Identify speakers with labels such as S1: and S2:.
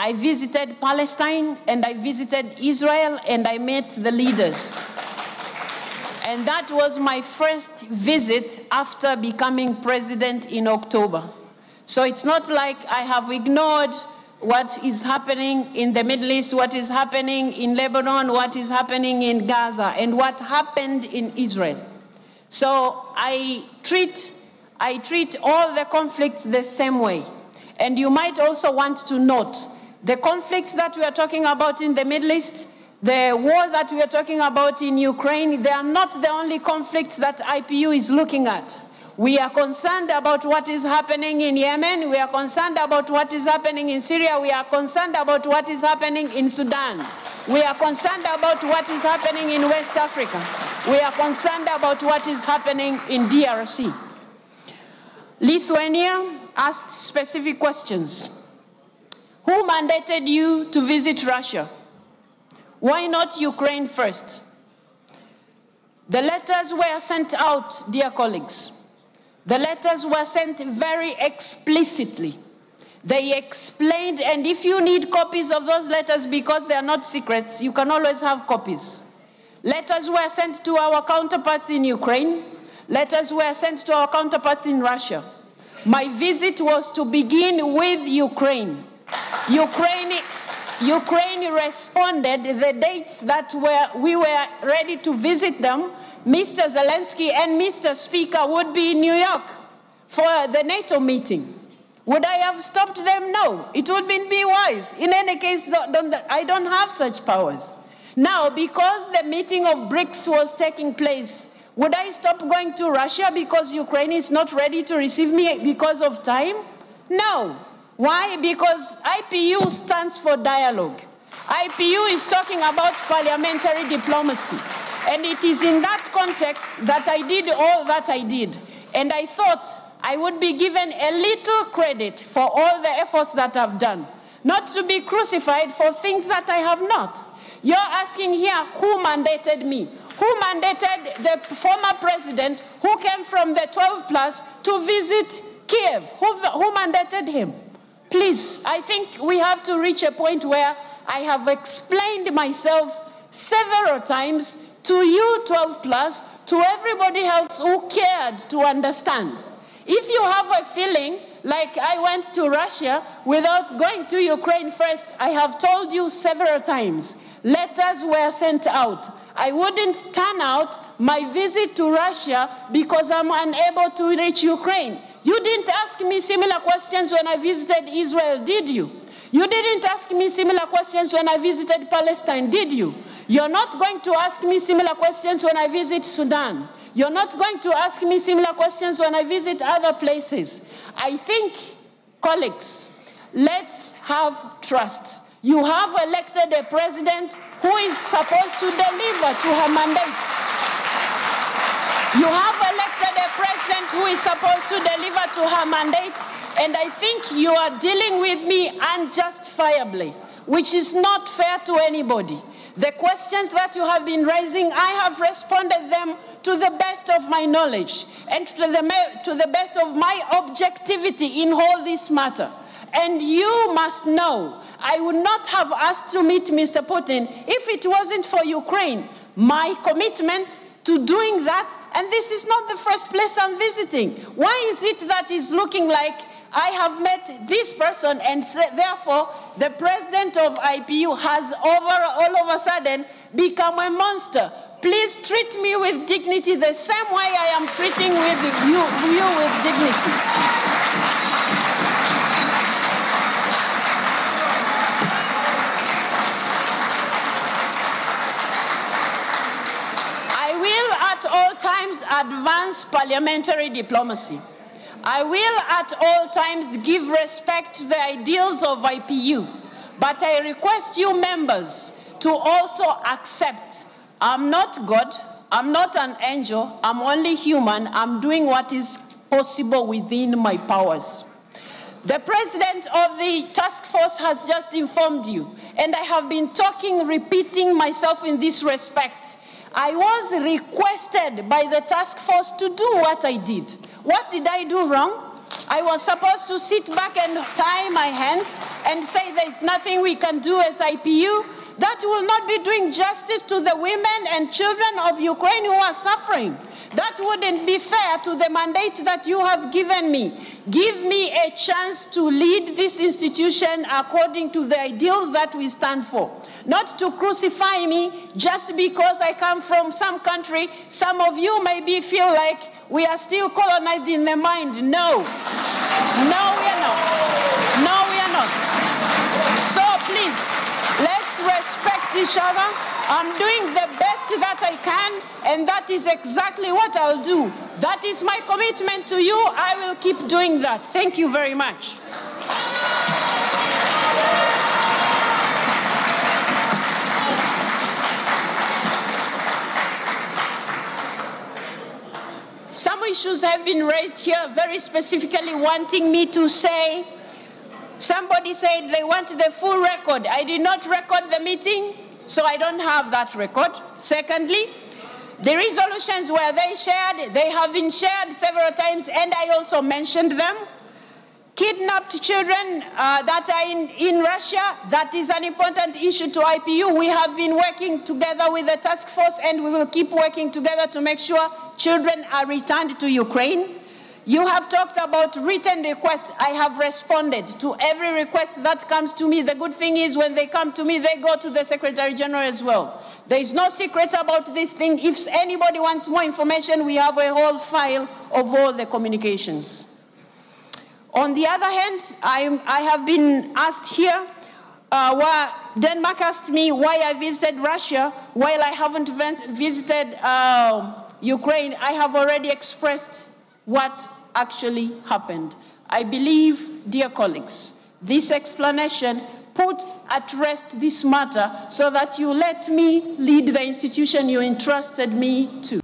S1: I visited Palestine, and I visited Israel, and I met the leaders. And that was my first visit after becoming president in October. So it's not like I have ignored what is happening in the Middle East, what is happening in Lebanon, what is happening in Gaza, and what happened in Israel. So I treat all the conflicts the same way. And you might also want to note the conflicts that we are talking about in the Middle East, the war that we are talking about in Ukraine, they are not the only conflicts that IPU is looking at. We are concerned about what is happening in Yemen. We are concerned about what is happening in Syria. We are concerned about what is happening in Sudan. We are concerned about what is happening in West Africa. We are concerned about what is happening in DRC. Lithuania asked specific questions. Who mandated you to visit Russia? Why not Ukraine first? The letters were sent out, dear colleagues. The letters were sent very explicitly. They explained, and if you need copies of those letters because they are not secrets, you can always have copies. Letters were sent to our counterparts in Ukraine. Letters were sent to our counterparts in Russia. My visit was to begin with Ukraine. Ukraine responded the dates that we were ready to visit them. Mr. Zelensky and Mr. Speaker would be in New York for the NATO meeting. Would I have stopped them? No. It would be wise. In any case, I don't have such powers. Now, because the meeting of BRICS was taking place, would I stop going to Russia because Ukraine is not ready to receive me because of time? No. Why? Because IPU stands for dialogue. IPU is talking about parliamentary diplomacy. And it is in that context that I did all that I did. And I thought I would be given a little credit for all the efforts that I've done, not to be crucified for things that I have not. You're asking here who mandated me. Who mandated the former president who came from the 12+ to visit Kiev? Who mandated him? Please, I think we have to reach a point where I have explained myself several times to you 12+, to everybody else who cared to understand. If you have a feeling like I went to Russia without going to Ukraine first, I have told you several times, letters were sent out. I wouldn't turn out my visit to Russia because I'm unable to reach Ukraine. You didn't ask me similar questions when I visited Israel, did you? You didn't ask me similar questions when I visited Palestine, did you? You're not going to ask me similar questions when I visit Sudan. You're not going to ask me similar questions when I visit other places. I think, colleagues, let's have trust. You have elected a president who is supposed to deliver to her mandate. You have elected a president who is supposed to deliver to her mandate, and I think you are dealing with me unjustifiably, which is not fair to anybody. The questions that you have been raising, I have responded them to the best of my knowledge and to the best of my objectivity in all this matter. And you must know, I would not have asked to meet Mr. Putin if it wasn't for Ukraine. My commitment to doing that, and this is not the first place I'm visiting. Why is it that it's looking like I have met this person and therefore the president of IPU has all of a sudden become a monster? Please treat me with dignity the same way I am treating you with dignity. At all times advance parliamentary diplomacy. I will at all times give respect to the ideals of IPU, but I request you members to also accept I'm not God, I'm not an angel, I'm only human, I'm doing what is possible within my powers. The president of the task force has just informed you, and I have been repeating myself in this respect. I was requested by the task force to do what I did. What did I do wrong? I was supposed to sit back and tie my hands and say there's nothing we can do as IPU, that will not be doing justice to the women and children of Ukraine who are suffering. That wouldn't be fair to the mandate that you have given me. Give me a chance to lead this institution according to the ideals that we stand for. Not to crucify me just because I come from some country. Some of you maybe feel like we are still colonized in the mind. No. No, we are not. No, we are not. So please, let's respect each other. I'm doing the best that I can, and that is exactly what I'll do. That is my commitment to you. I will keep doing that. Thank you very much. Some issues have been raised here, very specifically wanting me to say, somebody said they want the full record. I did not record the meeting, so I don't have that record. Secondly, the resolutions were shared, they have been shared several times, and I also mentioned them. Kidnapped children that are in Russia, that is an important issue to IPU. We have been working together with the task force, and we will keep working together to make sure children are returned to Ukraine. You have talked about written requests. I have responded to every request that comes to me. The good thing is when they come to me, they go to the Secretary General as well. There is no secret about this thing. If anybody wants more information, we have a whole file of all the communications. On the other hand, I have been asked here, Denmark asked me why I visited Russia while I haven't visited Ukraine. I have already expressed what actually happened. I believe, dear colleagues, this explanation puts at rest this matter so that you let me lead the institution you entrusted me to.